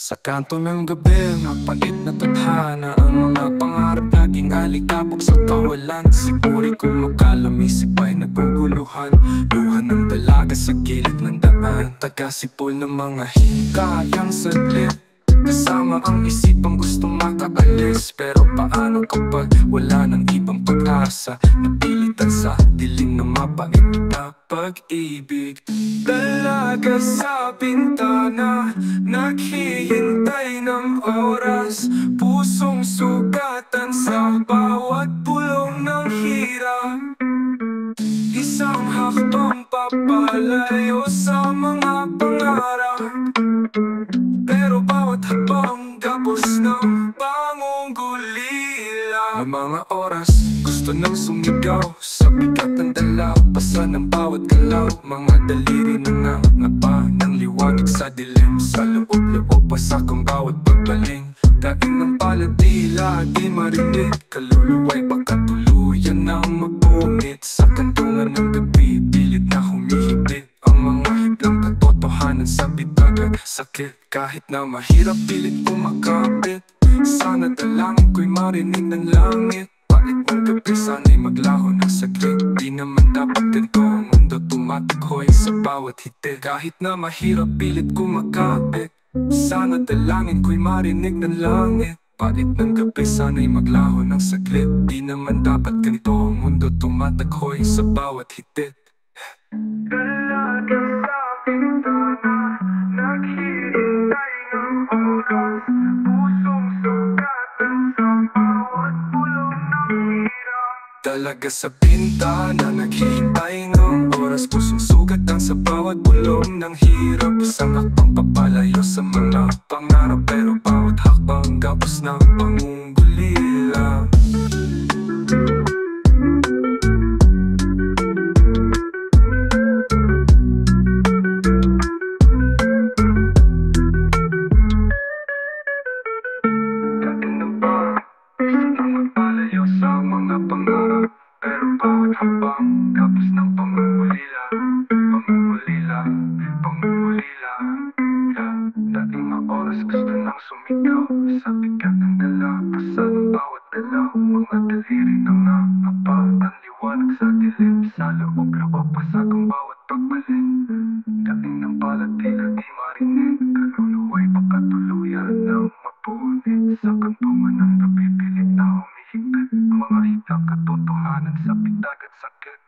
Sa kanto ng gabi, mapait na tadhana. Ang mga pangarap naging alikabok sa kawalan. Siguri kung makalamisip ay naguguluhan. Luha ng dalaga sa gilid ng daan. Taga-sipol ng mga hikayang saglit. Kasama ang isipang gustong makaalis. Pero paano kapag wala ng ibang pag-asa? Napilitan sa dilim ng mapait na pag-ibig. Dalaga sa bintana, naghihintay ng oras. Pusong sugatan sa bawat pulong ng hirap. Isang hakbang papalayo sa mga pangarap. Pero bawat habang gapos ng pangungulila. Ang mga oras gusto nang sumigaw sa bigat ng dalaw. Basa ng bawat galaw, mga daliri na nangangapa ng liwanag sa dilim. Sa loob-loob pasak ang bawat pagbaling. Daing ng palad di lagi marinig. Kaluluwa'y baka tuluyan nang magbungit. Sa kantungan ng gabi, pilit na humihigit ang mga higlang katotohanan sa bitag at sakit. Kahit na mahirap pilit kumakapit. Sana dalangin ko'y marinig ng langit. Pait ng gabi sana'y maglaho ng saglit. Di naman dapat ganito ang mundo tumatakhoy sa bawat hitik. Kahit na mahirap pilit kumakapit. Sana dalangin ko'y marinig ng langit. Pait ng gabi sana'y maglaho ng saglit. Di naman dapat ganito ang mundo tumatakhoy sa bawat hitik. Dalaga sa bintana, naghihintay ng oras. Pusong sugatan sa bawat pulong ng hirap. Dalaga sa bintana, naghihintay ng oras. Pusong sugatan sa bawat pulong ng hirap. Isang hakbang papalayo sa mga pangarap. Pero bawat hakbang gapos ng pangungulila. Magpalayo sa mga pangarap. Pero bawat habang gapos ng pangungulila. Pangungulila, pangungulila. Dating mga oras gusto nang sumigaw sa bigat ng dala. Basa ng bawat dalaw, mga daliri na nangangapa. Ang liwanag sa dilim, sa loob-loob pasag ang bawat pagbaling. Dating ng palad tila di marinig. Kaluluwa'y baka tuluyan ng mapunit. Sa kantungan ng gabi pilit na humihigit ang mga higlang katotohanan sa bitag at sakit.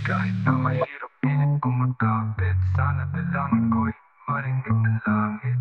Kahit na mahirap pilit kumakapit. Sana dalangin ko'y marinig ng langit.